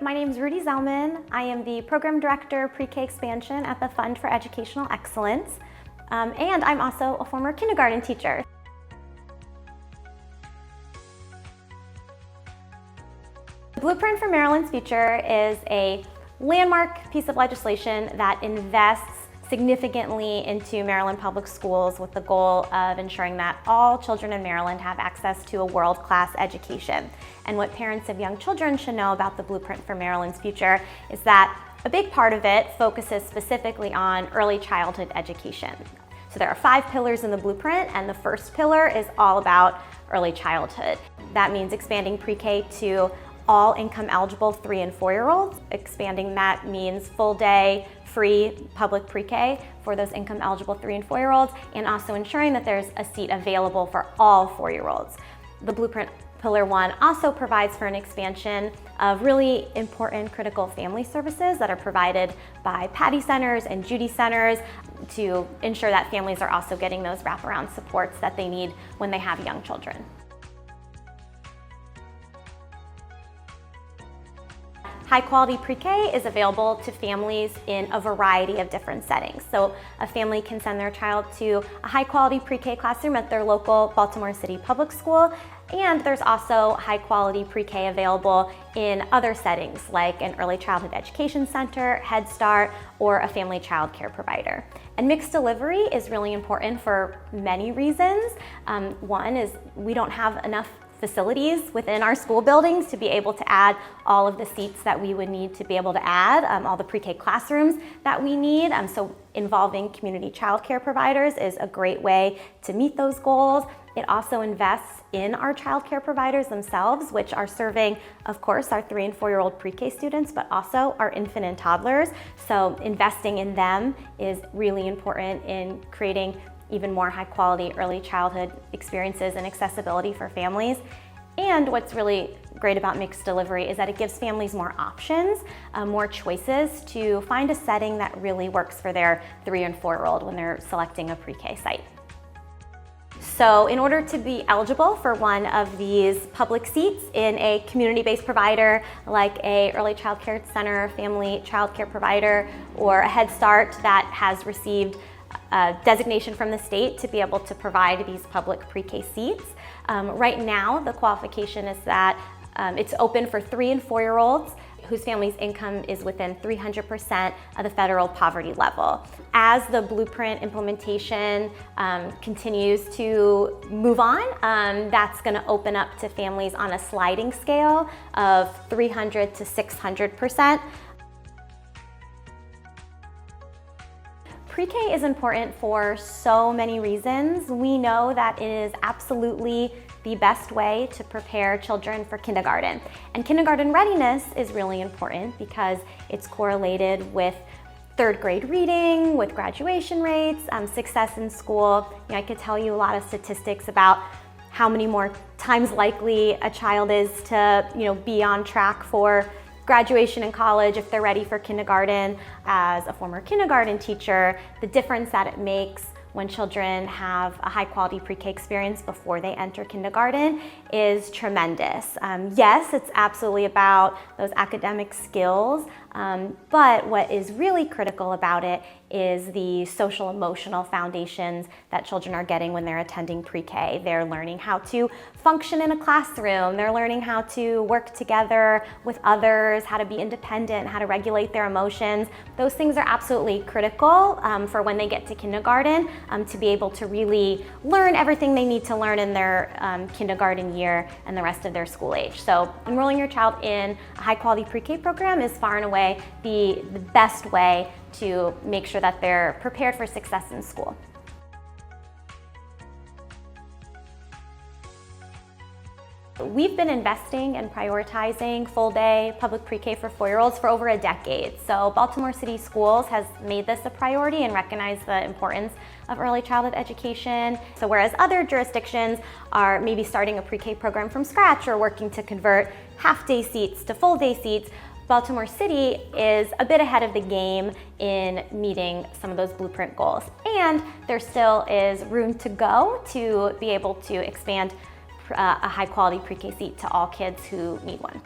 My name is Rudi Zelner. I am the Program Director, Pre-K Expansion at the Fund for Educational Excellence, and I'm also a former kindergarten teacher. The Blueprint for Maryland's Future is a landmark piece of legislation that invests significantly into Maryland public schools with the goal of ensuring that all children in Maryland have access to a world-class education. And what parents of young children should know about the Blueprint for Maryland's Future is that a big part of it focuses specifically on early childhood education. So there are 5 pillars in the Blueprint, and the first pillar is all about early childhood. That means expanding pre-K to all income eligible 3- and 4-year-olds. Expanding that means full day, free public pre-K for those income eligible 3- and 4-year-olds, and also ensuring that there's a seat available for all 4-year-olds. The Blueprint Pillar 1 also provides for an expansion of really important critical family services that are provided by Patty Centers and Judy Centers to ensure that families are also getting those wraparound supports that they need when they have young children. High-quality pre-K is available to families in a variety of different settings. So a family can send their child to a high-quality pre-K classroom at their local Baltimore City public school, and there's also high-quality pre-K available in other settings like an early childhood education center, Head Start, or a family child care provider. And mixed delivery is really important for many reasons. One is we don't have enough facilities within our school buildings to be able to add all of the seats that we would need to be able to add all the pre-K classrooms that we need. So involving community child care providers is a great way to meet those goals. It also invests in our child care providers themselves, which are serving, of course, our 3- and 4-year-old pre-K students, but also our infant and toddlers. So investing in them is really important in creating even more high quality early childhood experiences and accessibility for families. And what's really great about mixed delivery is that it gives families more options, more choices to find a setting that really works for their 3- and 4-year-old when they're selecting a pre-K site. So in order to be eligible for one of these public seats in a community-based provider like a early child care center, family child care provider, or a Head Start that has received designation from the state to be able to provide these public pre-K seats. Right now, the qualification is that it's open for 3- and 4-year-olds whose family's income is within 300% of the federal poverty level. As the Blueprint implementation continues to move on, that's going to open up to families on a sliding scale of 300 to 600%. Pre-K is important for so many reasons. We know that it is absolutely the best way to prepare children for kindergarten. And kindergarten readiness is really important because it's correlated with 3rd grade reading, with graduation rates, success in school. I could tell you a lot of statistics about how many more times likely a child is to be on track for graduation in college if they're ready for kindergarten. As a former kindergarten teacher, the difference that it makes when children have a high-quality pre-K experience before they enter kindergarten is tremendous. Yes, it's absolutely about those academic skills, but what is really critical about it is the social emotional foundations that children are getting when they're attending pre-K. They're learning how to function in a classroom, they're learning how to work together with others, how to be independent, how to regulate their emotions. Those things are absolutely critical for when they get to kindergarten to be able to really learn everything they need to learn in their kindergarten year and the rest of their school age. So enrolling your child in a high quality pre-K program is far and away the best way to make sure that they're prepared for success in school. We've been investing and prioritizing full-day public pre-K for 4-year-olds for over a decade. So Baltimore City Schools has made this a priority and recognized the importance of early childhood education. So whereas other jurisdictions are maybe starting a pre-K program from scratch or working to convert half-day seats to full-day seats, Baltimore City is a bit ahead of the game in meeting some of those Blueprint goals. And there still is room to go to be able to expand a high quality pre-K seat to all kids who need one.